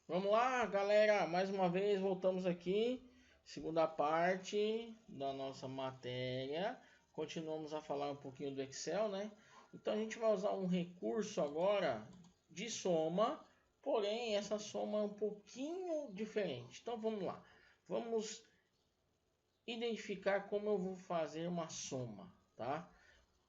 Vamos lá, galera, mais uma vez voltamos aqui, segunda parte da nossa matéria. Continuamos a falar um pouquinho do Excel, né? Então a gente vai usar um recurso agora de soma, porém essa soma é um pouquinho diferente. Então vamos lá, vamos identificar como eu vou fazer uma soma, tá?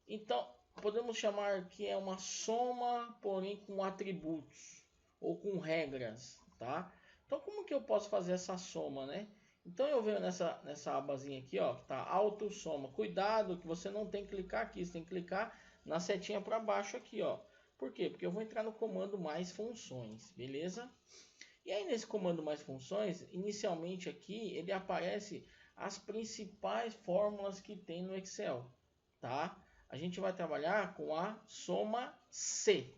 Então podemos chamar que é uma soma, porém com atributos ou com regras, tá? Então como que eu posso fazer essa soma, né? Então eu venho nessa abazinha aqui, ó, que tá auto soma. Cuidado que você não tem que clicar aqui, você tem que clicar na setinha para baixo aqui, ó. Por quê? Porque eu vou entrar no comando mais funções, beleza? E aí nesse comando mais funções, inicialmente aqui ele aparece as principais fórmulas que tem no Excel, tá? A gente vai trabalhar com a soma C.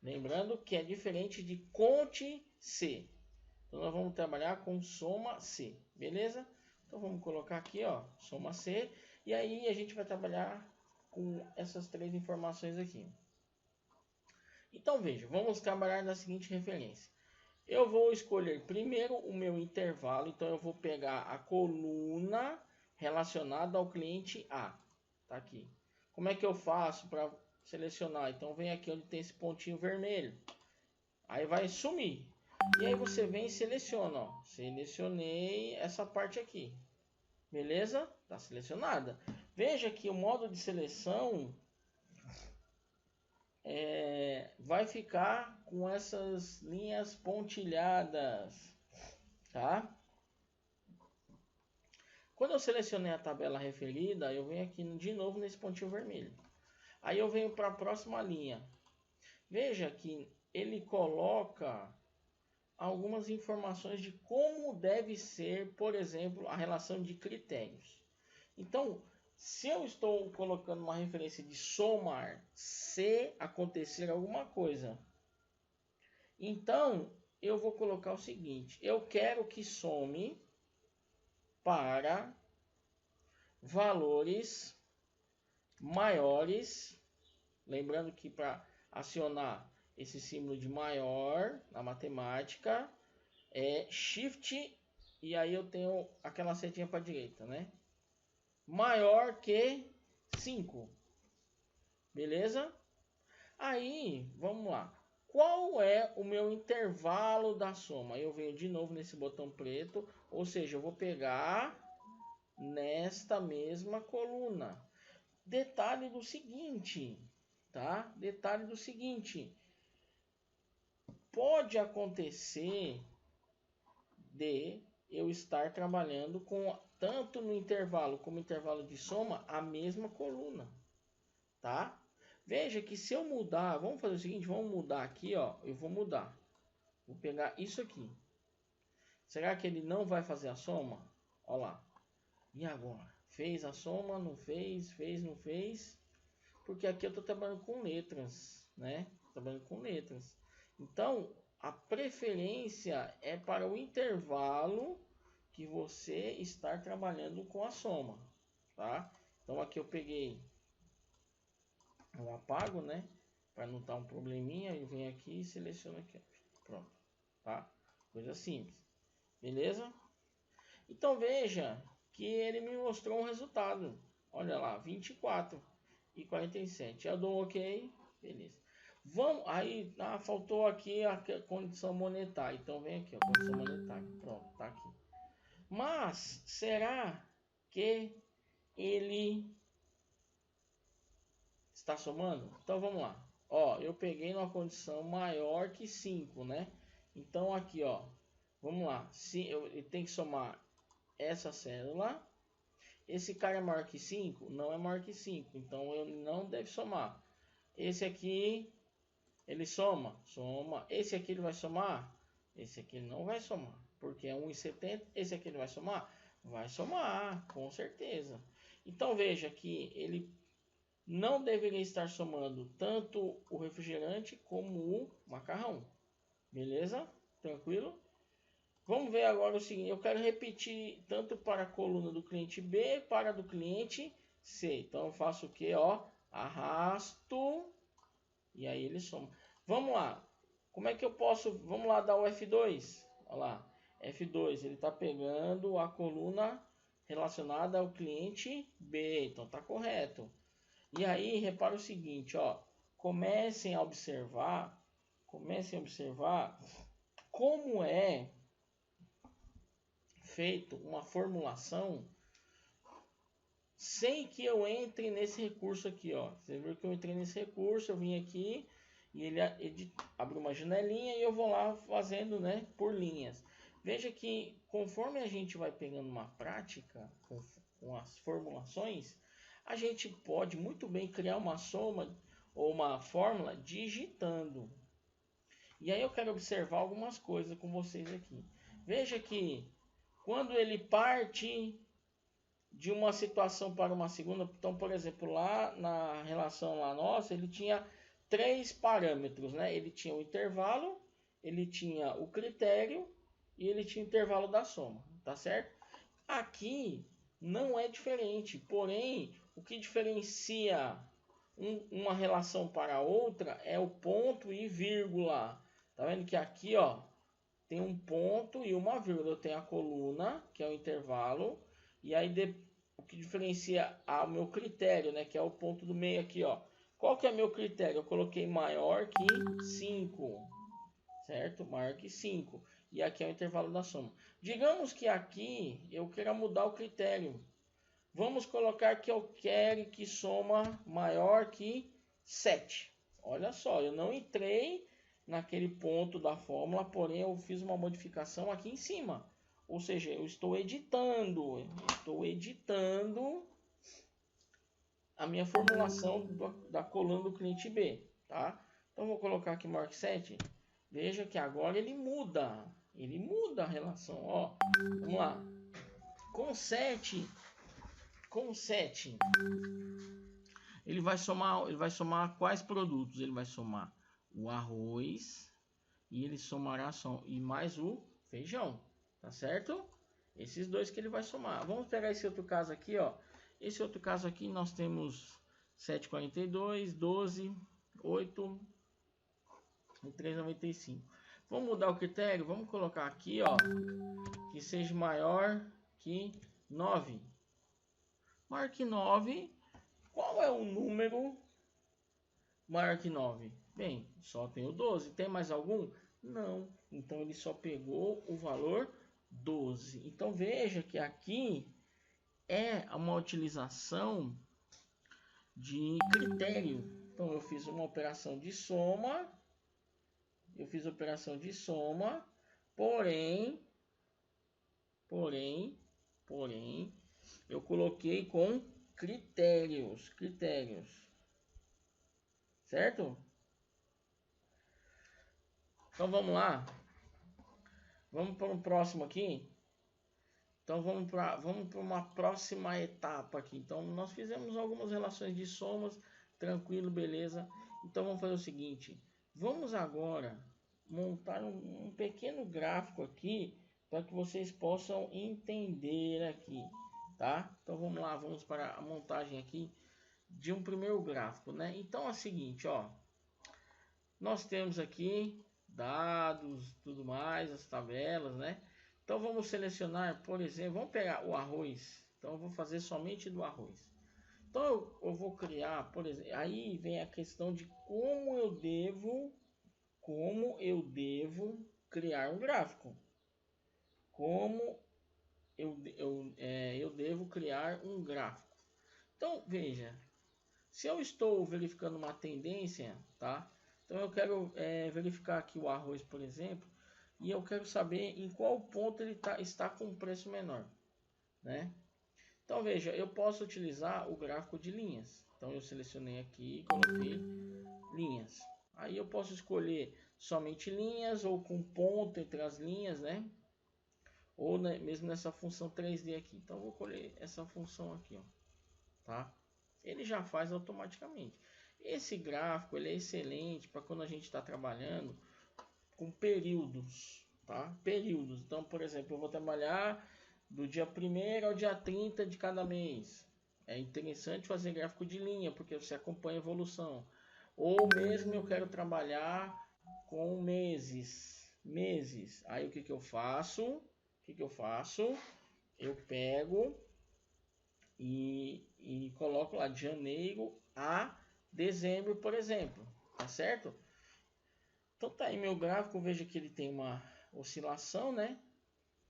Lembrando que é diferente de conte C. Então nós vamos trabalhar com soma C, beleza? Então vamos colocar aqui, ó, soma C. E aí a gente vai trabalhar com essas três informações aqui. Então veja, vamos trabalhar na seguinte referência. Eu vou escolher primeiro o meu intervalo, então eu vou pegar a coluna relacionada ao cliente A. Tá aqui. Como é que eu faço para selecionar? Então vem aqui onde tem esse pontinho vermelho. Aí vai sumir. E aí você vem e seleciona, ó. Selecionei essa parte aqui. Beleza? Tá selecionada. Veja que o modo de seleção vai ficar com essas linhas pontilhadas, tá? Quando eu selecionei a tabela referida, eu venho aqui de novo nesse pontinho vermelho. Aí eu venho para a próxima linha. Veja que ele coloca algumas informações de como deve ser, por exemplo, a relação de critérios. Então, se eu estou colocando uma referência de somar se acontecer alguma coisa, então eu vou colocar o seguinte: eu quero que some para valores maiores. Lembrando que para acionar esse símbolo de maior na matemática é Shift e aí eu tenho aquela setinha para a direita, né? Maior que 5. Beleza? Aí, vamos lá. Qual é o meu intervalo da soma? Eu venho de novo nesse botão preto, ou seja, eu vou pegar nesta mesma coluna. Detalhe do seguinte, tá? Detalhe do seguinte. Pode acontecer de eu estar trabalhando com tanto no intervalo como intervalo de soma a mesma coluna, tá? Veja que se eu mudar, vamos fazer o seguinte, vamos mudar aqui, ó, eu vou mudar. Vou pegar isso aqui. Será que ele não vai fazer a soma? Olha lá. E agora? Fez a soma, não fez, fez, não fez? Porque aqui eu estou trabalhando com letras, né? Trabalhando com letras. Então, a preferência é para o intervalo que você está trabalhando com a soma, tá? Então aqui eu peguei, eu apago, né? Para não estar um probleminha, eu venho aqui e seleciono aqui, ó. Pronto, tá? Coisa simples, beleza? Então veja que ele me mostrou um resultado. Olha lá, 24 e 47. Eu dou um OK, beleza. Vamos, aí faltou aqui a condição monetária. Então vem aqui, a condição monetária. Pronto, tá aqui. Mas será que ele está somando? Então vamos lá. Ó, eu peguei numa condição maior que 5, né? Então aqui, ó, vamos lá. Se eu tenho que somar essa célula. Esse cara é maior que 5? Não é maior que 5. Então eu não deve somar. Esse aqui, ele soma? Soma. Esse aqui ele vai somar? Esse aqui ele não vai somar. Porque é 1,70. Esse aqui ele vai somar? Vai somar, com certeza. Então veja que ele não deveria estar somando tanto o refrigerante como o macarrão. Beleza? Tranquilo? Vamos ver agora o seguinte, eu quero repetir tanto para a coluna do cliente B, para a do cliente C. Então eu faço o que? Ó, arrasto e aí ele soma. Vamos lá. Como é que eu posso, vamos lá dar o F2, olha lá, F2, ele está pegando a coluna relacionada ao cliente B, então tá correto. E aí, repara o seguinte, ó, comecem a observar como é feito uma formulação sem que eu entre nesse recurso aqui, ó. Você viu que eu entrei nesse recurso, eu vim aqui e ele abre uma janelinha e eu vou lá fazendo, né, por linhas. Veja que conforme a gente vai pegando uma prática com as formulações, a gente pode muito bem criar uma soma ou uma fórmula digitando. E aí eu quero observar algumas coisas com vocês aqui. Veja que quando ele parte de uma situação para uma segunda, então, por exemplo, lá na relação lá nossa, ele tinha 3 parâmetros, né? Ele tinha o intervalo, ele tinha o critério e ele tinha o intervalo da soma, tá certo? Aqui não é diferente, porém, o que diferencia uma relação para outra é o ponto e vírgula. Tá vendo que aqui, ó, tem um ponto e uma vírgula. Eu tenho a coluna, que é o intervalo, e aí o que diferencia o meu critério, né, que é o ponto do meio aqui, ó. Qual que é meu critério? Eu coloquei maior que 5, certo? Maior que 5. E aqui é o intervalo da soma. Digamos que aqui eu queira mudar o critério. Vamos colocar que eu quero que soma maior que 7. Olha só, eu não entrei naquele ponto da fórmula, porém eu fiz uma modificação aqui em cima. Ou seja, eu estou editando a minha formulação da coluna do cliente B, tá? Então vou colocar aqui maior que 7. Veja que agora ele muda a relação, ó. Vamos lá. Com 7, ele vai somar quais produtos? Ele vai somar o arroz e ele somará e mais o feijão, tá certo? Esses dois que ele vai somar. Vamos pegar esse outro caso aqui, ó. Esse outro caso aqui nós temos 7,42, 12, 8 e 3,95. Vamos mudar o critério? Vamos colocar aqui, ó, que seja maior que 9. Maior que 9. Qual é o número maior que 9? Bem, só tem o 12. Tem mais algum? Não. Então ele só pegou o valor 12. Então veja que aqui é uma utilização de critério. Então eu fiz uma operação de soma. Porém, eu coloquei com critérios, certo? Então vamos lá, vamos para o próximo aqui. Então vamos para uma próxima etapa aqui. Então nós fizemos algumas relações de somas, tranquilo, beleza. Então vamos fazer o seguinte, vamos agora montar um pequeno gráfico aqui para que vocês possam entender aqui, tá? Então vamos lá, vamos para a montagem aqui de um primeiro gráfico, né? Então é o seguinte, ó, nós temos aqui dados, tudo mais, as tabelas, né? Então vamos selecionar, por exemplo, vamos pegar o arroz. Então eu vou fazer somente do arroz. Então eu vou criar, por exemplo, aí vem a questão de como eu devo criar um gráfico. Como eu devo criar um gráfico. Então veja, se eu estou verificando uma tendência, tá? Então eu quero verificar aqui o arroz, por exemplo, e eu quero saber em qual ponto ele está com preço menor, né? Então veja, eu posso utilizar o gráfico de linhas. Então eu selecionei aqui e coloquei linhas. Aí eu posso escolher somente linhas ou com ponto entre as linhas, né? Ou mesmo nessa função 3D aqui. Então eu vou escolher essa função aqui, ó, tá? Ele já faz automaticamente. Esse gráfico ele é excelente para quando a gente está trabalhando com períodos, tá? Períodos. Então, por exemplo, eu vou trabalhar do dia 1º ao dia 30 de cada mês. É interessante fazer gráfico de linha, porque você acompanha a evolução. Ou mesmo eu quero trabalhar com meses. Aí o que que eu faço? Eu pego e coloco lá de janeiro a dezembro, por exemplo, tá certo? Então tá aí meu gráfico, veja que ele tem uma oscilação, né?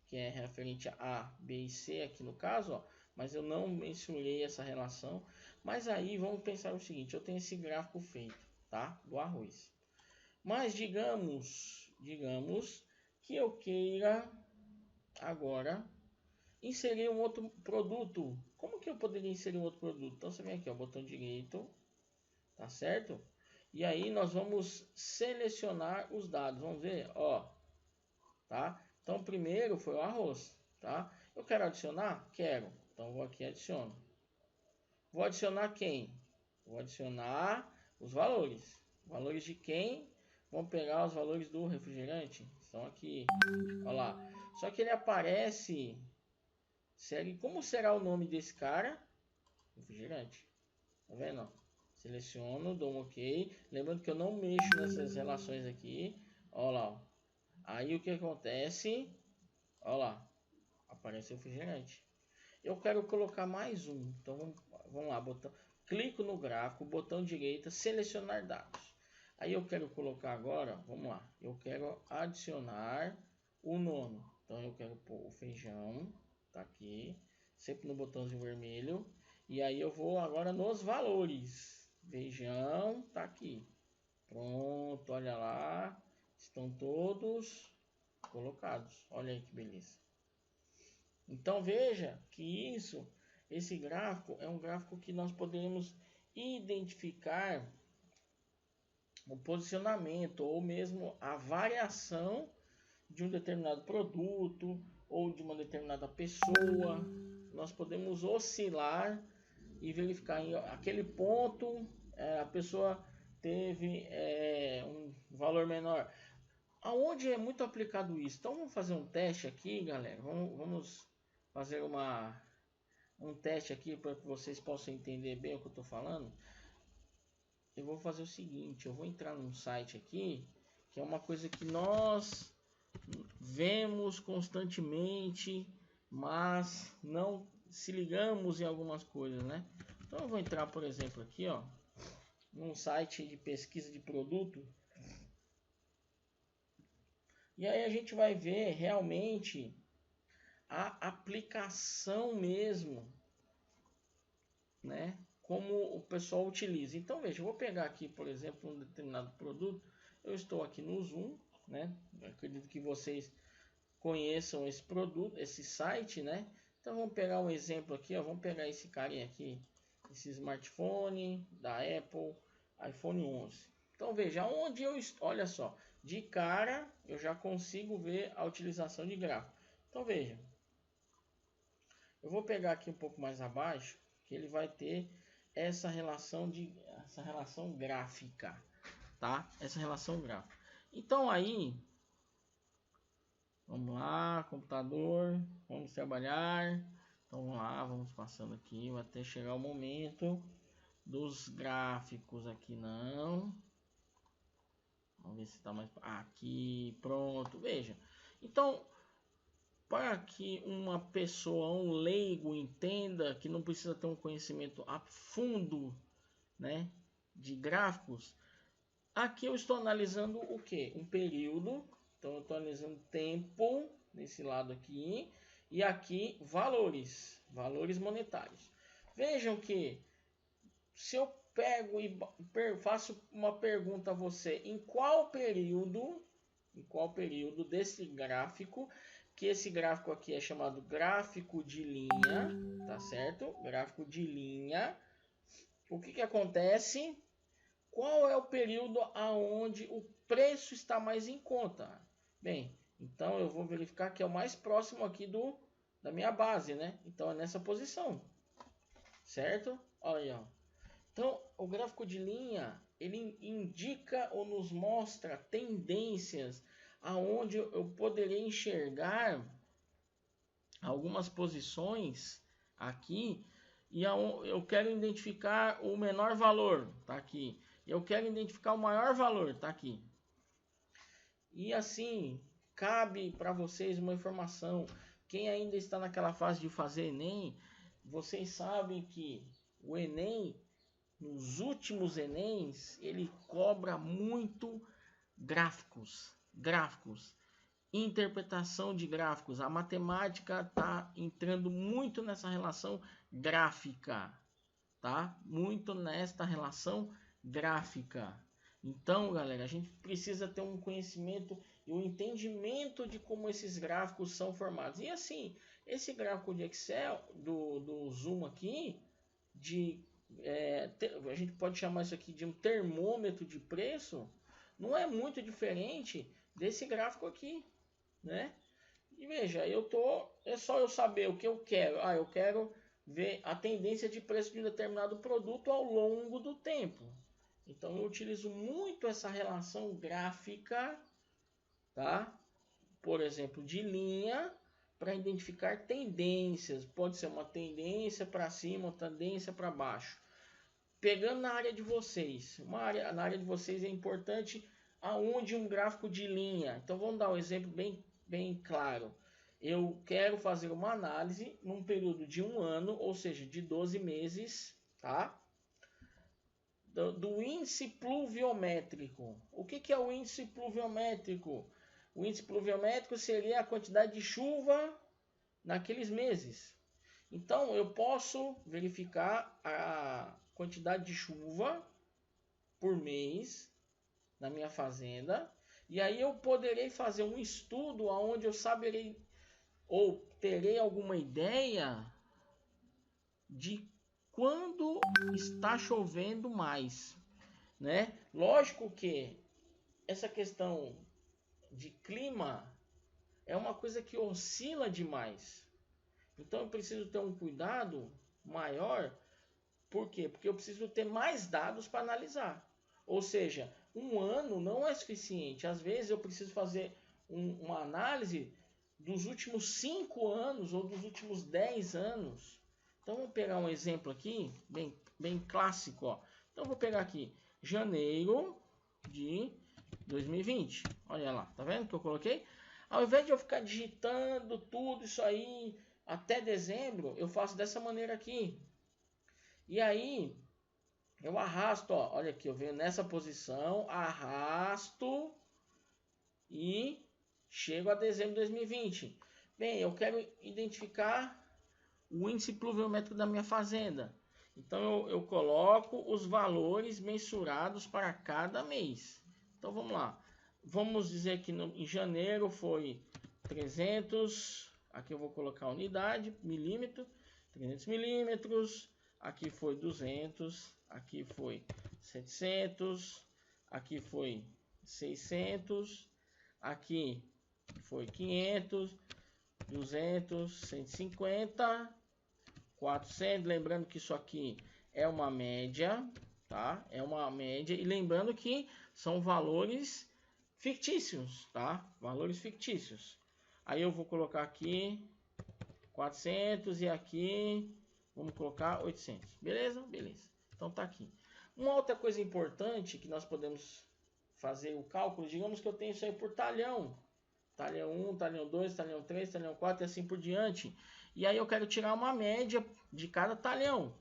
Que é referente a A, B e C aqui no caso, ó. Mas eu não mensurei essa relação. Mas aí vamos pensar o seguinte, eu tenho esse gráfico feito, tá? Do arroz. Mas digamos que eu queira agora inserir um outro produto. Como que eu poderia inserir um outro produto? Então você vem aqui, ó, botão direito, tá certo? E aí nós vamos selecionar os dados. Vamos ver, ó, tá? Então primeiro foi o arroz, tá? Eu quero adicionar? Quero. Então vou aqui e adiciono. Vou adicionar quem? Vou adicionar os valores. Valores de quem? Vamos pegar os valores do refrigerante. Estão aqui. Olha lá. Só que ele aparece. Como será o nome desse cara? Refrigerante. Tá vendo? Seleciono, dou um OK. Lembrando que eu não mexo nessas relações aqui. Olha lá. Aí o que acontece? Olha lá. Aparece refrigerante. Eu quero colocar mais um. Então vamos lá. Clico no gráfico, botão direito, selecionar dados. Aí eu quero colocar agora, vamos lá. Eu quero adicionar o nome. Então eu quero pôr o feijão. Tá aqui. Sempre no botãozinho vermelho. E aí eu vou agora nos valores. Feijão tá aqui. Pronto, olha lá. Estão todos colocados. Olha aí que beleza. Então veja que esse gráfico é um gráfico que nós podemos identificar o posicionamento ou mesmo a variação de um determinado produto ou de uma determinada pessoa. Nós podemos oscilar e verificar em aquele ponto a pessoa teve um valor menor. Aonde é muito aplicado isso? Então vamos fazer um teste aqui, galera. Vamos fazer um teste aqui para que vocês possam entender bem o que eu estou falando. Eu vou fazer o seguinte, eu vou entrar num site aqui, que é uma coisa que nós vemos constantemente, mas não se ligamos em algumas coisas, né? Então eu vou entrar, por exemplo, aqui, ó, num site de pesquisa de produto. E aí a gente vai ver realmente a aplicação mesmo, né? Como o pessoal utiliza. Então veja, eu vou pegar aqui, por exemplo, um determinado produto. Eu estou aqui no Zoom, né? Eu acredito que vocês conheçam esse produto, esse site, né? Então vamos pegar um exemplo aqui, ó. Vamos pegar esse carinha aqui, esse smartphone da Apple, iPhone 11. Então veja, onde eu estou, olha só, de cara eu já consigo ver a utilização de gráfico. Então veja, eu vou pegar aqui um pouco mais abaixo, que ele vai ter essa relação gráfica, tá? Essa relação gráfica. Então aí, vamos lá, computador, vamos trabalhar. Então vamos lá, vamos passando aqui até chegar o momento dos gráficos aqui, não. Vamos ver se está mais aqui, pronto. Veja. Então, para que uma pessoa, um leigo, entenda que não precisa ter um conhecimento a fundo, né, de gráficos, aqui eu estou analisando o que? Um período. Então eu estou analisando tempo nesse lado aqui e aqui valores monetários. Vejam que se eu pego e faço uma pergunta a você, em qual período desse gráfico, que esse gráfico aqui é chamado gráfico de linha, tá certo? Gráfico de linha. O que acontece? Qual é o período aonde o preço está mais em conta? Bem, então eu vou verificar que é o mais próximo aqui da minha base, né? Então é nessa posição, certo? Olha aí, ó. Então o gráfico de linha ele indica ou nos mostra tendências aonde eu poderia enxergar algumas posições aqui e eu quero identificar o menor valor, tá aqui. Eu quero identificar o maior valor, tá aqui. E assim, cabe para vocês uma informação. Quem ainda está naquela fase de fazer Enem, vocês sabem que o Enem, nos últimos Enems, ele cobra muito gráficos, interpretação de gráficos. A matemática está entrando muito nessa relação gráfica, tá? Muito nesta relação gráfica. Então, galera, a gente precisa ter um conhecimento e um entendimento de como esses gráficos são formados. E assim, esse gráfico de Excel, do Zoom aqui, a gente pode chamar isso aqui de um termômetro de preço, não é muito diferente desse gráfico aqui, né? E veja, é só eu saber o que eu quero. Eu quero ver a tendência de preço de um determinado produto ao longo do tempo. Então eu utilizo muito essa relação gráfica, tá? Por exemplo, de linha, para identificar tendências. Pode ser uma tendência para cima, uma tendência para baixo. Pegando na área de vocês, na área de vocês é importante aonde um gráfico de linha. Então vamos dar um exemplo bem claro. Eu quero fazer uma análise num período de 1 ano, ou seja, de 12 meses, tá? Do índice pluviométrico. O que é o índice pluviométrico? O índice pluviométrico seria a quantidade de chuva naqueles meses. Então eu posso verificar a quantidade de chuva por mês na minha fazenda, e aí eu poderei fazer um estudo onde eu saberei ou terei alguma ideia de quando está chovendo mais, né? Lógico que essa questão de clima é uma coisa que oscila demais. Então eu preciso ter um cuidado maior. Por quê? Porque eu preciso ter mais dados para analisar. Ou seja, 1 ano não é suficiente. Às vezes eu preciso fazer uma análise dos últimos 5 anos ou dos últimos 10 anos. Então vamos pegar um exemplo aqui, bem clássico. Ó. Então vou pegar aqui janeiro de 2020. Olha lá, tá vendo que eu coloquei? Ao invés de eu ficar digitando tudo isso aí até dezembro, eu faço dessa maneira aqui. E aí eu arrasto, ó, olha aqui, eu venho nessa posição, arrasto e chego a dezembro de 2020. Bem, eu quero identificar o índice pluviométrico da minha fazenda. Então eu coloco os valores mensurados para cada mês. Então vamos lá. Vamos dizer que em janeiro foi 300, aqui eu vou colocar a unidade, milímetro, 300 milímetros, aqui foi 200, aqui foi 700, aqui foi 600, aqui foi 500, 200, 150, 400, lembrando que isso aqui é uma média, tá? É uma média, e lembrando que são valores fictícios, tá? Valores fictícios. Aí eu vou colocar aqui 400 e aqui vamos colocar 800. Beleza? Beleza. Então tá aqui. Uma outra coisa importante que nós podemos fazer o cálculo, digamos que eu tenho isso aí por talhão. Talhão 1, talhão 2, talhão 3, talhão 4 e assim por diante. E aí eu quero tirar uma média de cada talhão.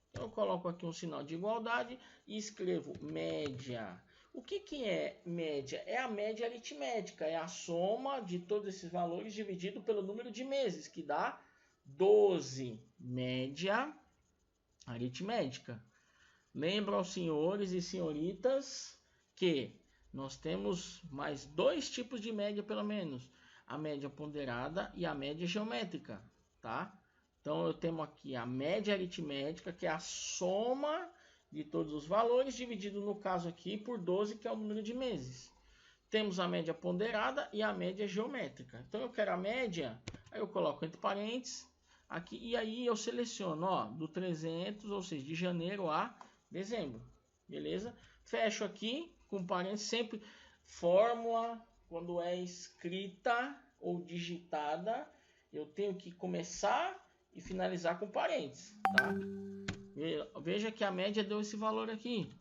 Então eu coloco aqui um sinal de igualdade e escrevo média. O que é média? É a média aritmética, é a soma de todos esses valores dividido pelo número de meses, que dá 12. Média aritmética. Lembram, senhores e senhoritas, que nós temos mais 2 tipos de média, pelo menos. A média ponderada e a média geométrica, tá? Então, eu tenho aqui a média aritmética, que é a soma de todos os valores, dividido, no caso aqui, por 12, que é o número de meses. Temos a média ponderada e a média geométrica. Então, eu quero a média, aí eu coloco entre parênteses, aqui, e aí eu seleciono, ó, do 300, ou seja, de janeiro a dezembro, beleza? Fecho aqui, com parênteses, sempre fórmula, quando é escrita ou digitada, eu tenho que começar e finalizar com parênteses, tá? Veja que a média deu esse valor aqui,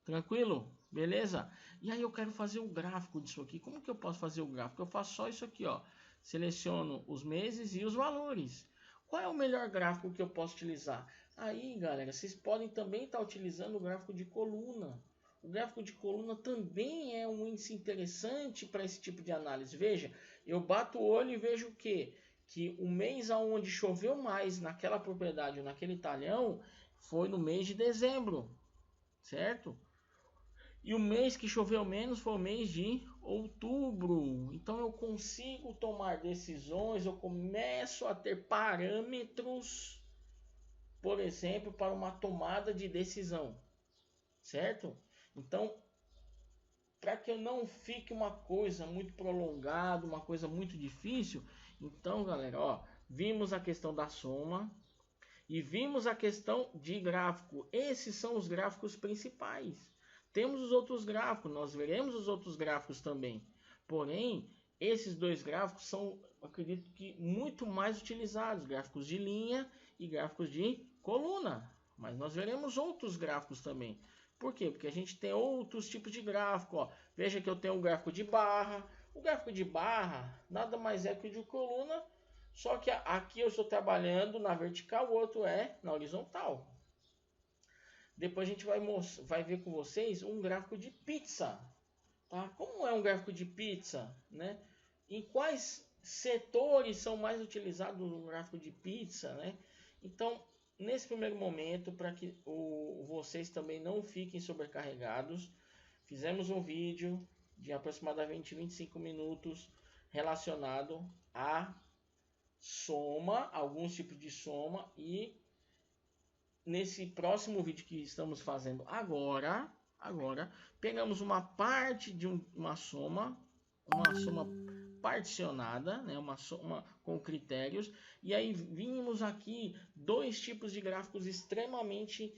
tranquilo? Beleza? E aí eu quero fazer o gráfico disso aqui. Como que eu posso fazer o gráfico? Eu faço só isso aqui, ó. Seleciono os meses e os valores. Qual é o melhor gráfico que eu posso utilizar? Aí, galera, vocês podem também estar utilizando o gráfico de coluna. O gráfico de coluna também é um índice interessante para esse tipo de análise. Veja, eu bato o olho e vejo o quê? Que o mês onde choveu mais naquela propriedade ou naquele talhão foi no mês de dezembro, certo? E o mês que choveu menos foi o mês de outubro. Então eu consigo tomar decisões, eu começo a ter parâmetros, por exemplo, para uma tomada de decisão, certo? Então, para que eu não fique uma coisa muito prolongada, uma coisa muito difícil, então, galera, ó, vimos a questão da soma e vimos a questão de gráfico. Esses são os gráficos principais. Temos os outros gráficos, nós veremos os outros gráficos também. Porém, esses dois gráficos são, acredito que, muito mais utilizados. Gráficos de linha e gráficos de coluna. Mas nós veremos outros gráficos também. Por quê? Porque a gente tem outros tipos de gráfico. Ó. Veja que eu tenho um gráfico de barra. O gráfico de barra nada mais é que o de coluna. Só que aqui eu estou trabalhando na vertical, o outro é na horizontal. Depois a gente vai ver com vocês um gráfico de pizza. Tá? Como é um gráfico de pizza? Né? Em quais setores são mais utilizados no gráfico de pizza? Né? Então, nesse primeiro momento, para que vocês também não fiquem sobrecarregados, fizemos um vídeo de aproximadamente 25 minutos relacionado a soma, alguns tipos de soma, e nesse próximo vídeo que estamos fazendo agora pegamos uma parte de uma soma particionada, né, uma soma com critérios, e aí vimos aqui dois tipos de gráficos extremamente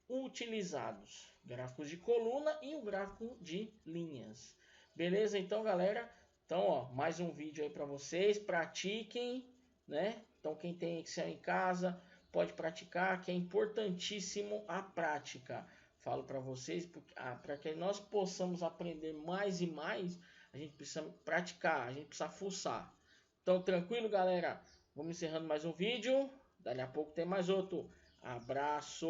utilizados, gráficos de coluna e o gráfico de linhas. Beleza? Então, galera, então, ó, mais um vídeo aí para vocês, pratiquem, né? Então, quem tem Excel em casa pode praticar, que é importantíssimo a prática. Falo para vocês, para que nós possamos aprender mais e mais, a gente precisa praticar, a gente precisa fuçar. Então, tranquilo, galera? Vamos encerrando mais um vídeo. Daqui a pouco tem mais outro. Abraço!